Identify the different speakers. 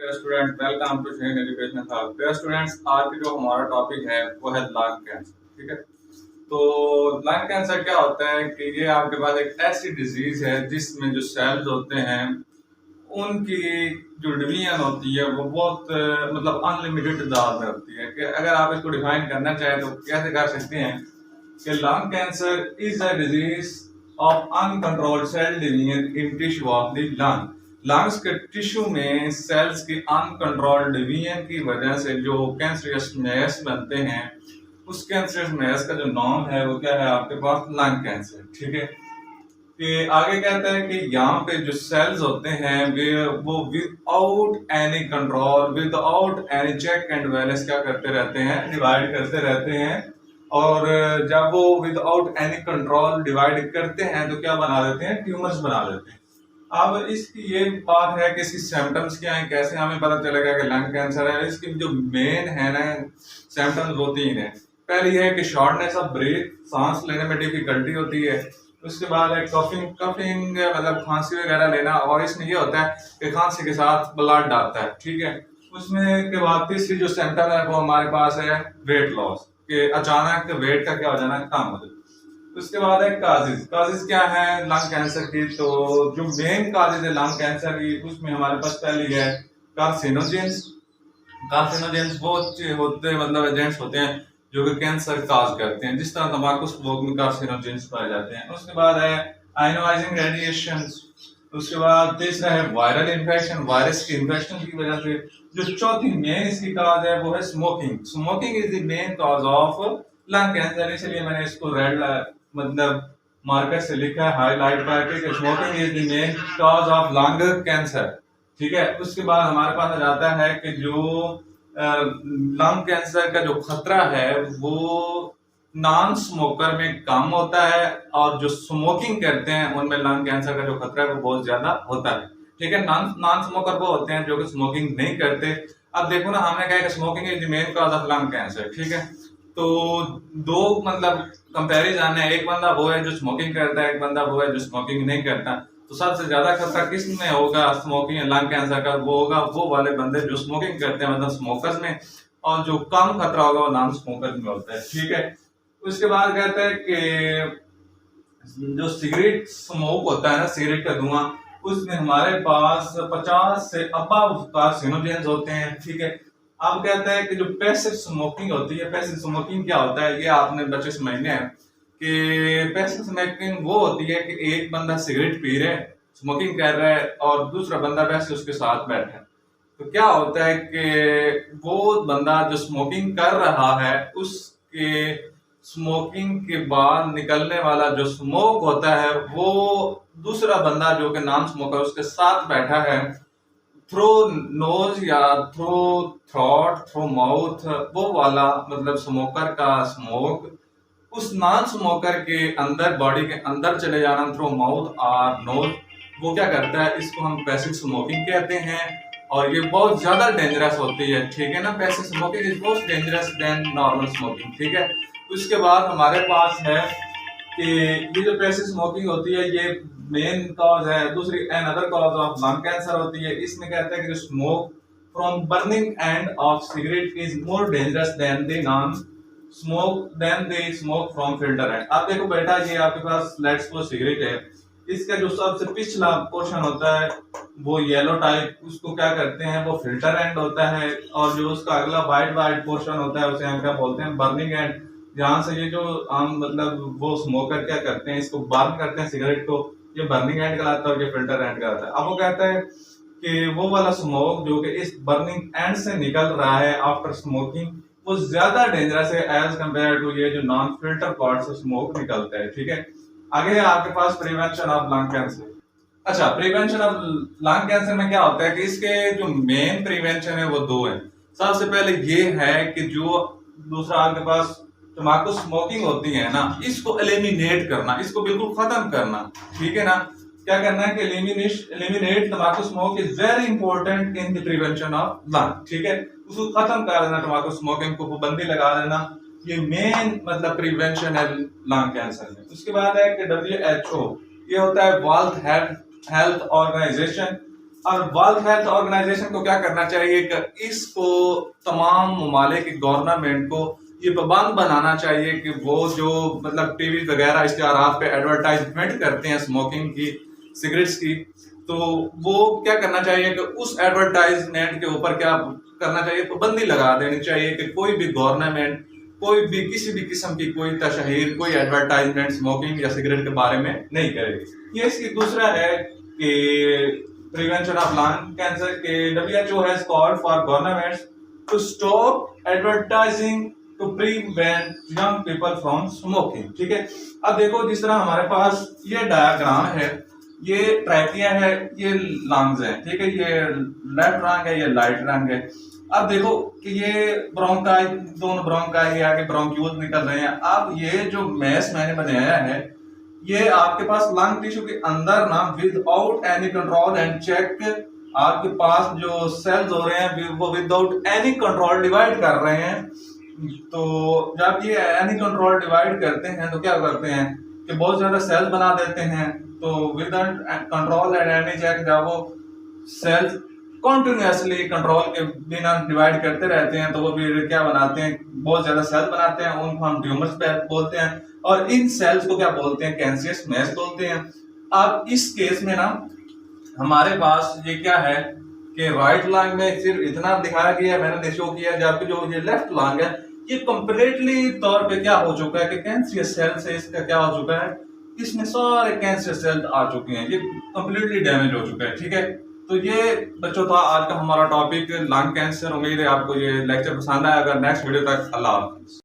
Speaker 1: Student welcome to Shen education hub. Students, आज की जो हमारा टॉपिक है वो है लंग कैंसर। ठीक है, तो लंग कैंसर क्या होता है कि ये आपके पास एक ऐसी डिजीज है जिसमें जो सेल्स होते हैं उनकी जो डिवीजन होती है वो बहुत मतलब अनलिमिटेड तादाद में होती है। कि अगर आप इसको डिफाइन करना चाहें तो कैसे कर सकते हैं कि lung cancer is a disease of uncontrolled cell division in tissue of the lungs के टिश्यू में सेल्स की अनकंट्रोल्ड डिवीजन की वजह से जो कैंसरियस मेस बनते हैं, उस कैंसरियस मेस का जो नाम है वो क्या है आपके पास लंग कैंसर। ठीक है, कि आगे कहता है कि यहाँ पे जो सेल्स होते हैं वे वो without any control without any check and balance क्या करते रहते हैं, डिवाइड करते रहते हैं। और जब वो विदाउट एनी कंट्रोल डिवाइड करते हैं तो क्या बना देते हैं, ट्यूमर्स बना देते हैं। अब इसकी ये बात है कि इसकी सिम्टम्स क्या है, कैसे हमें पता चलेगा कि लंग कैंसर है। इसकी जो मेन है ना सिम्टम्स वो तीन है। पहली है कि शॉर्टनेस ऑफ ब्रीथ, सांस लेने में डिफिकल्टी होती है। उसके बाद है कफिंग कफिंग मतलब खांसी वगैरह लेना, और इसमें ये होता है कि खांसी के साथ ब्लड आता है। ठीक है, उसमें के बाद तीसरी जो सिम्टम है वो हमारे पास है वेट लॉस, कि अचानक वेट का क्या हो जाना, कम हो जाए। उसके बाद है काजेज। काजेज क्या है लंग कैंसर की, तो जो मेन काजेज है लंग कैंसर की उसमें हमारे पास पहली है कार्सिनोजेंस। कार्सिनोजेंस वो होते मतलब एजेंट्स होते हैं जो कि कैंसर काज करते हैं, जिस तरह तंबाकू स्मोक में कार्सिनोजेंस पाए जाते हैं। उसके बाद है आयनाइजिंग रेडिएशन। उसके बाद तीसरा है वायरल इन्फेक्शन, वायरस की इन्फेक्शन की वजह से। जो चौथी मेन इसकी काज है वो है smoking. Smoking is the main cause of lung cancer, इसलिए मैंने इसको रेड मतलब मार्कर से लिखा है हाईलाइट करके कि smoking is the main cause of lung cancer. ठीक है, उसके बाद हमारे पास आ जाता है कि जो लंग कैंसर का जो खतरा है वो नॉन स्मोकर में कम होता है, और जो स्मोकिंग करते हैं उनमें लंग कैंसर का जो खतरा है वो बहुत ज्यादा होता है। ठीक है, नॉन नॉन स्मोकर वो होते हैं जो कि स्मोकिंग नहीं करते। अब देखो ना, हमने कहा कि smoking is the main cause of lung cancer. ठीक है, तो दो मतलब कंपैरिजन है, एक बंदा वो है जो स्मोकिंग करता है, एक बंदा वो है जो स्मोकिंग नहीं करता। तो सबसे ज्यादा खतरा किस में होगा स्मोकिंग लंग कैंसर का, वो होगा वो वाले बंदे जो स्मोकिंग करते हैं मतलब स्मोकर्स में, और जो कम खतरा होगा वो नॉन स्मोकर्स में होता है। ठीक है, उसके बाद कहते हैं कि जो सिगरेट स्मोक होता है ना, सिगरेट का धुआं, उसमें हमारे पास 50 से अबव कार्सिनोजेंस होते हैं। ठीक है, अब कहते हैं कि जो पैसिव स्मोकिंग होती है, पैसिव स्मोकिंग क्या होता है ये आपने बच्चे समझने हैं कि पैसिव स्मोकिंग वो होती है कि एक बंदा सिगरेट पी रहा है, स्मोकिंग कर रहा है, और दूसरा बंदा वैसे उसके साथ बैठा है। तो क्या होता है कि वो बंदा जो स्मोकिंग कर रहा है उसके स्मोकिंग के बाद निकलने वाला जो स्मोक होता है वो दूसरा बंदा जो कि नॉन स्मोकर उसके साथ बैठा है, थ्रू नोज या थ्रू थ्रॉट थ्रू माउथ, वो वाला मतलब स्मोकर का स्मोक उस नॉन स्मोकर के अंदर बॉडी के अंदर चले जाना थ्रू माउथ और नोज, वो क्या करता है, इसको हम पैसिव स्मोकिंग कहते हैं। और ये बहुत ज्यादा डेंजरस होती है। ठीक है ना, passive smoking is most dangerous than normal smoking. ठीक है, उसके बाद हमारे पास है कि ये जो पैसिव स्मोकिंग होती है ये मेन कॉज है। दूसरी another cause of lung cancer होती है। इसमें कहते हैं कि जो smoke from burning end of cigarette is more dangerous than the non smoke than the smoke from filter end. अब देखो बेटा, ये आपके पास लेट्स सपोज सिगरेट है, इसका जो सबसे पिछला पोर्शन होता है वो येलो टाइप, उसको क्या करते हैं, वो फिल्टर एंड होता है। और जो उसका अगला वाइट वाइट पोर्शन होता है उसे हम क्या बोलते हैं, बर्निंग एंड। जहां से ये जो हम मतलब वो स्मोकर क्या करते हैं, इसको बर्न करते हैं सिगरेट को, ये बर्निंग एंड कहलाता है और ये फिल्टर एंड कहलाता है। अब वो कहता है कि वो वाला स्मोक जो कि इस बर्निंग एंड से निकल रहा है आफ्टर स्मोकिंग, वो ज्यादा डेंजरस है एज कंपेयर टू ये जो नॉन फिल्टर पार्ट से स्मोक निकलता है। ठीक है, आगे है आपके पास प्रिवेंशन ऑफ लंग कैंसर। अच्छा, प्रिवेंशन ऑफ लंग कैंसर में क्या होता है कि इसके जो मेन प्रिवेंशन है वो दो है। सबसे पहले ये है कि जो दूसरा आपके पास तंबाकू स्मोकिंग होती है ना, इसको एलिमिनेट करना, इसको बिल्कुल खत्म करना। ठीक है ना, क्या करना है कि एलिमिनेट तंबाकू smoke is very important in the prevention of lung. ठीक है, उसको खत्म कर देना, तंबाकू स्मोकिंग को पाबंदी लगा देना, ये मेन मतलब प्रिवेंशन है लंग कैंसर में। उसके बाद है कि WHO, ये होता है वर्ल्ड हेल्थ ऑर्गेनाइजेशन। और वर्ल्ड हेल्थ ऑर्गेनाइजेशन को क्या करना चाहिए कि इसको तमाम ममालिक की गवर्नमेंट को ये पाबंद बनाना चाहिए कि वो जो मतलब टीवी वगैरह इश्तिहारात पे एडवर्टाइजमेंट करते हैं स्मोकिंग की, सिगरेट्स की, तो वो क्या करना चाहिए कि उस एडवर्टाइजमेंट के ऊपर क्या करना चाहिए, पाबंदी लगा देनी चाहिए कि कोई भी गवर्नमेंट कोई भी किसी भी किस्म की कोई तशहीर, कोई एडवर्टाइजमेंट स्मोकिंग या सिगरेट के बारे में नहीं करेगी। ये इसकी दूसरा है कि प्रिवेंशन ऑफ लंग कैंसर के WHO has called for governments to stop advertising to prevent young people from smoking। ठीक है, अब देखो जिस तरह हमारे पास ये डायग्राम है, ये ट्रैकिया है, ये लंग्स है, ठीक है, ये लेफ्ट रंग है, ये राइट रंग है। अब देखो कि ये ब्रोंकाई, दोनों ब्रोंकाई ये आगे ब्रोंक्यूल्स निकल रहे हैं। अब ये जो मैस मैंने बनाया है, ये आपके पास लंग टिश्यू के अंदर ना without any control and check, आपके पास जो सेल्स हो रहे हैं वो विदाउट एनी कंट्रोल डिवाइड कर रहे हैं। तो जब ये एनी कंट्रोल डिवाइड करते हैं तो क्या करते हैं कि बहुत ज्यादा सेल्स बना देते हैं। तो without control and any check जब वो सेल्स कॉन्टिन्यूसली कंट्रोल के बिना डिवाइड करते रहते हैं तो वो फिर क्या बनाते हैं, बहुत ज्यादा सेल्स बनाते हैं, उनको हम ट्यूमर्स बोलते हैं, और इन सेल्स को क्या बोलते हैं, कैंसरस मैस बोलते हैं। अब इस केस में ना हमारे पास ये क्या है कि राइट लंग में सिर्फ इतना दिखाया गया है, मैंने शो किया, जबकि जो ये लेफ्ट लंग है ये कंप्लीटली तौर पे क्या हो चुका है कि कैंसरस सेल से इसका क्या हो चुका है, इसमें सारे कैंसर सेल आ चुके हैं, ये कंप्लीटली डैमेज हो चुका है। ठीक है, तो ये बच्चों था आज का हमारा टॉपिक लंग कैंसर। उम्मीद है आपको ये लेक्चर पसंद आया। अगर नेक्स्ट वीडियो तक, अल्लाह हाफिज़।